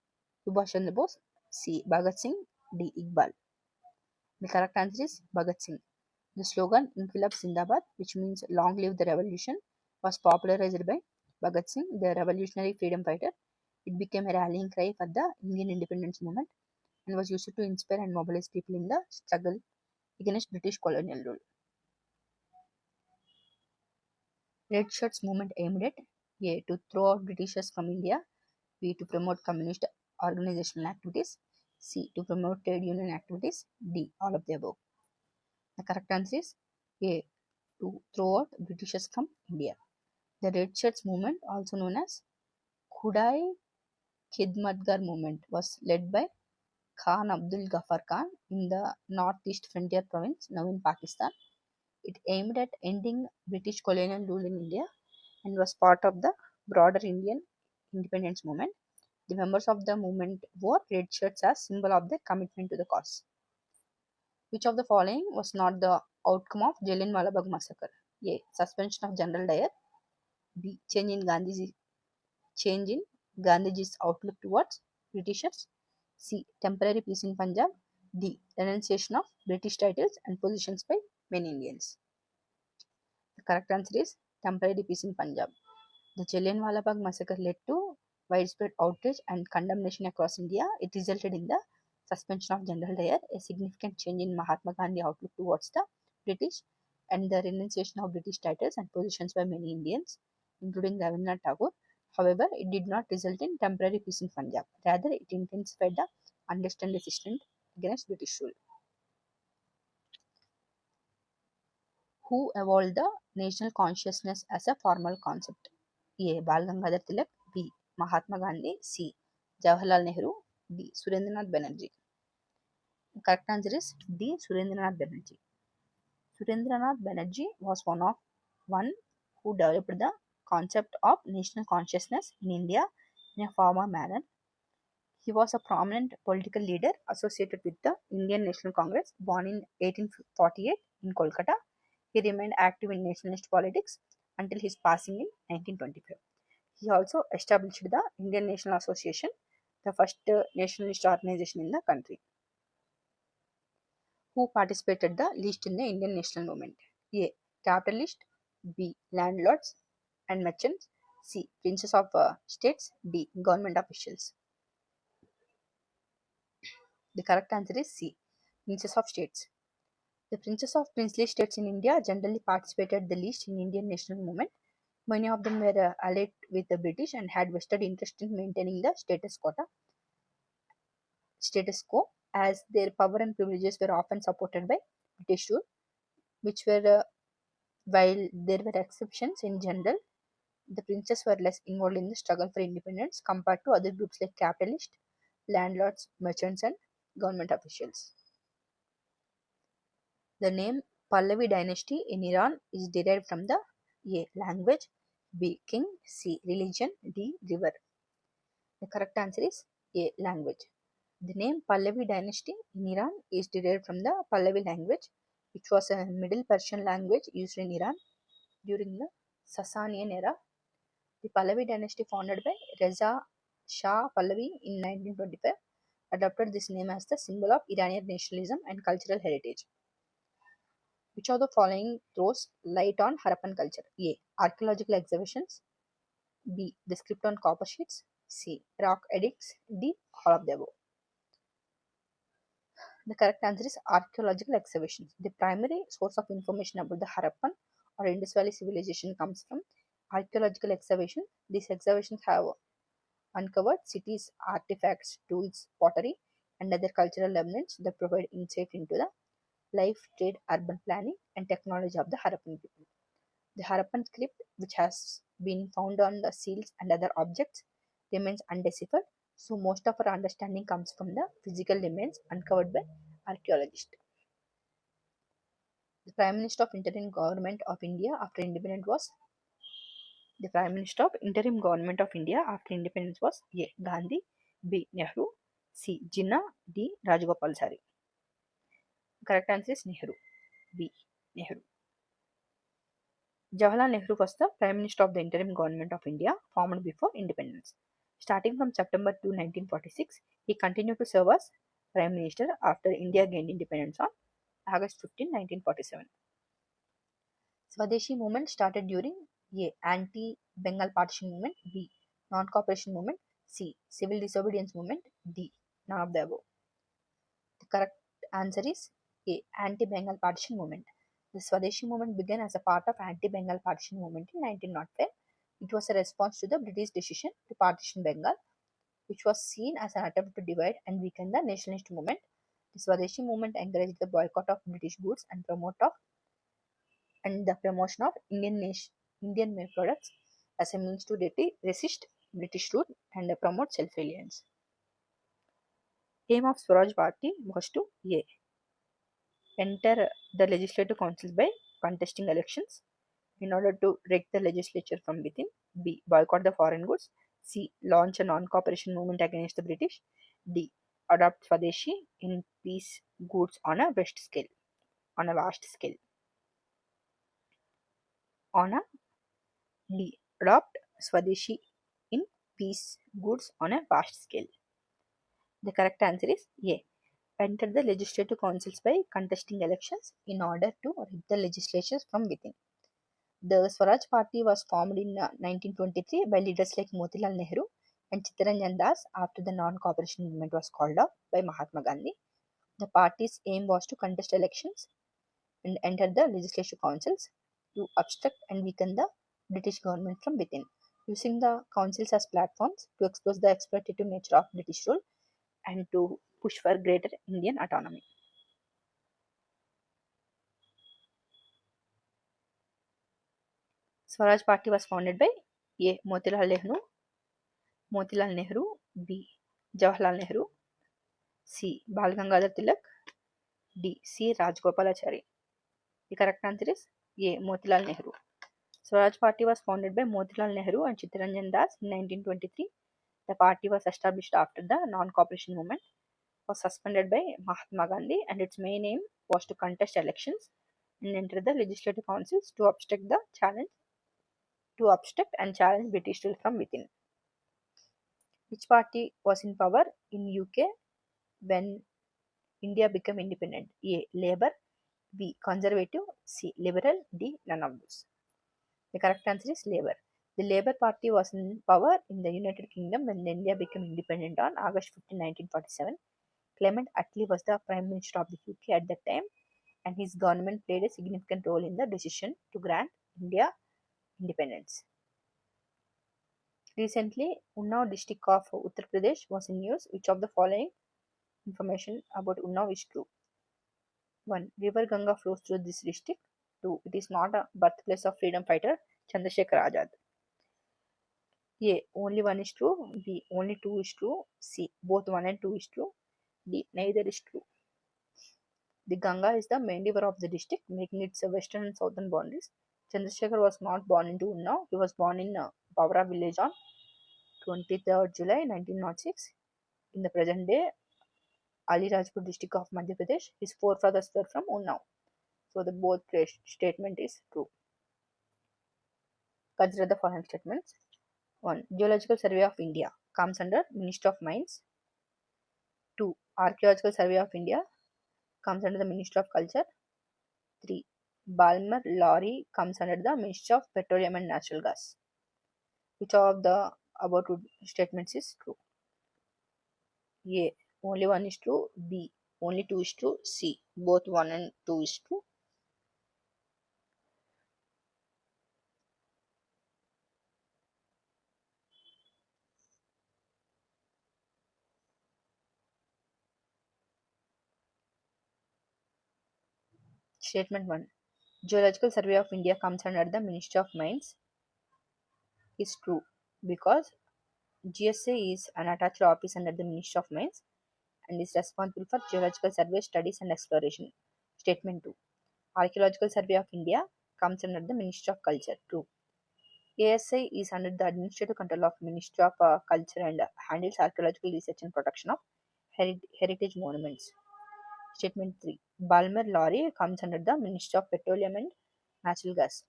Subhash Chandra Bose, C. Bhagat Singh, D. Iqbal. The correct answer is Bhagat Singh. The slogan Inqilab Zindabad, which means long live the revolution, was popularized by Bhagat Singh, the revolutionary freedom fighter. It became a rallying cry for the Indian independence movement and was used to inspire and mobilize people in the struggle against British colonial rule. Red Shirts movement aimed at A. To throw out Britishers from India, B. To promote communist organizational activities, C. To promote trade union activities, D. All of the above. The correct answer is A. To throw out Britishers from India. The Red Shirts movement, also known as Khudai Khidmatgar movement, was led by Khan Abdul Ghaffar Khan in the northeast frontier province, now in Pakistan. It aimed at ending British colonial rule in India and was part of the broader Indian independence movement. The members of the movement wore red shirts as symbol of their commitment to the cause. Which of the following was not the outcome of Jallianwala Bagh massacre? A. Suspension of General Dyer. B. Change in Gandhiji's outlook towards Britishers. C. Temporary peace in Punjab. D. Renunciation of British titles and positions by many Indians. The correct answer is temporary peace in Punjab. The Jallianwala Bagh massacre led to widespread outrage and condemnation across India. It resulted in the suspension of General Dyer, a significant change in Mahatma Gandhi's outlook towards the British, and the renunciation of British titles and positions by many Indians, including Rabindranath Tagore. However, it did not result in temporary peace in Punjab. Rather, it intensified the unrest and resistance against British rule. Who evolved the national consciousness as a formal concept? A. Bal Gangadhar Tilak. B. Mahatma Gandhi. C. Jawaharlal Nehru. D. Surendranath Banerjee. The correct answer is D. Surendranath Banerjee. Surendranath Banerjee was one who developed the concept of national consciousness in India in a formal manner. He was a prominent political leader associated with the Indian National Congress, born in 1848 in Kolkata. He remained active in nationalist politics until his passing in 1925. He also established the Indian National Association, the first nationalist organization in the country. Who participated the least in the Indian national movement? A. Capitalists. B. Landlords and merchants. C. Princes of states. D. Government officials. The correct answer is C. Princes of states. The princes of princely states in India generally participated the least in Indian national movement. Many of them were allied with the British and had vested interest in maintaining the status quo, as their power and privileges were often supported by British rule, which were while there were exceptions in general, the princes were less involved in the struggle for independence compared to other groups like capitalists, landlords, merchants, and government officials. The name Pahlavi dynasty in Iran is derived from the A. Language, B. King, C. Religion, D. River. The correct answer is A. Language. The name Pahlavi dynasty in Iran is derived from the Pahlavi language, which was a Middle Persian language used in Iran during the Sasanian era. The Pahlavi dynasty, founded by Reza Shah Pahlavi in 1925, adopted this name as the symbol of Iranian nationalism and cultural heritage. Which of the following throws light on Harappan culture? A. Archaeological excavations. B. The script on copper sheets. C. Rock edicts. D. All of the above. The correct answer is archaeological excavations. The primary source of information about the Harappan or Indus Valley civilization comes from archaeological excavation. These excavations have uncovered cities, artifacts, tools, pottery, and other cultural remnants that provide insight into the life, trade, urban planning, and technology of the Harappan people. The Harappan script, which has been found on the seals and other objects, remains undeciphered, so most of our understanding comes from the physical remains uncovered by archaeologists. The Prime Minister of Interim Government of India after independence was the Prime Minister of Interim Government of India after independence was A. Gandhi, B. Nehru, C. Jinnah, D. Rajagopalachari. Correct answer is Nehru. B. Nehru. Jawaharlal Nehru was the Prime Minister of the Interim Government of India formed before independence. Starting from September 2, 1946, he continued to serve as Prime Minister after India gained independence on August 15, 1947. Swadeshi movement started during A. Anti-Bengal partition movement, B. Non-cooperation movement, C. Civil disobedience movement, D. None of the above. The correct answer is A. Anti-Bengal partition movement. The Swadeshi movement began as a part of anti-Bengal partition movement in 1905. It was a response to the British decision to partition Bengal, which was seen as an attempt to divide and weaken the nationalist movement. The Swadeshi movement encouraged the boycott of British goods and the promotion of Indian made products as a means to resist British rule and promote self-reliance. Aim of Swaraj Party was to A. Enter the legislative councils by contesting elections in order to wreck the legislature from within, B. Boycott the foreign goods, C. Launch a non-cooperation movement against the British, D. Adopt Swadeshi in peace goods on a vast scale. On a D. Adopt Swadeshi in peace goods on a vast scale. The correct answer is A. Enter the legislative councils by contesting elections in order to rid the legislatures from within. The Swaraj Party was formed in 1923 by leaders like Motilal Nehru and Chittaranjan Das after the non-cooperation movement was called off by Mahatma Gandhi. The party's aim was to contest elections and enter the legislative councils to obstruct and weaken the British government from within, using the councils as platforms to expose the exploitative nature of British rule and to push for greater Indian autonomy. Swaraj Party was founded by A. Motilal Nehru, B. Jawaharlal Nehru, C. Bal Gangadhar Tilak, D. C. Rajagopalachari. The correct answer is A. Motilal Nehru. Swaraj Party was founded by Motilal Nehru and Chittaranjan Das in 1923. The party was established after the non-cooperation movement was suspended by Mahatma Gandhi, and its main aim was to contest elections and enter the legislative councils to obstruct and challenge British rule from within. Which party was in power in UK when India became independent? A. Labour, B. Conservative, C. Liberal, D. None of those. The correct answer is Labour. The Labour Party was in power in the United Kingdom when India became independent on August 15, 1947. Clement Attlee was the Prime Minister of the UK at that time, and his government played a significant role in the decision to grant India independence. Recently, Unnao district of Uttar Pradesh was in news. Which of the following information about Unnao is true? 1. River Ganga flows through this district. 2. It is not a birthplace of freedom fighter Chandrasekhar Azad. A. Only 1 is true. B. Only 2 is true. C. Both 1 and 2 is true. D. Neither is true. The Ganga is the main river of the district, making its western and southern boundaries. Chandrasekhar was not born into Unnao. He was born in Bavra village on 23rd July 1906 in the present day Alirajpur district of Madhya Pradesh. His forefathers were from Unnao. So the both statement is true. Consider the following statements. 1. Geological Survey of India comes under Ministry of Mines. 2. Archaeological Survey of India comes under the Ministry of Culture. 3. Balmer Lorry comes under the Ministry of Petroleum and Natural Gas. Which of the above two statements is true? A. Only 1 is true. B. Only 2 is true. C. Both 1 and 2 is true. Statement 1. Geological Survey of India comes under the Ministry of Mines is true because GSA is an attached office under the Ministry of Mines and is responsible for geological survey studies and exploration. Statement 2. Archaeological Survey of India comes under the Ministry of Culture. True. ASI is under the administrative control of Ministry of Culture and handles archaeological research and protection of heritage monuments. Statement 3. Balmer Lorry comes under the Ministry of Petroleum and Natural Gas.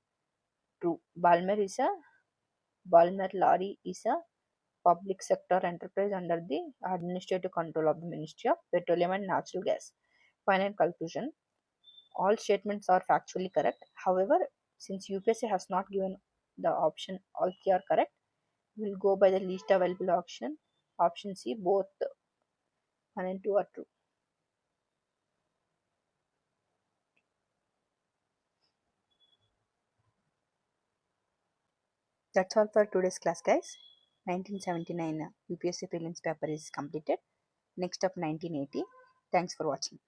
True. Balmer Lorry is a public sector enterprise under the administrative control of the Ministry of Petroleum and Natural Gas. Final conclusion. All statements are factually correct. However, since UPSC has not given the option all three are correct, we'll go by the least available option. Option C, both 1 and 2 are true. That's all for today's class, guys. 1979 UPSC Prelims paper is completed. Next up 1980. Thanks for watching.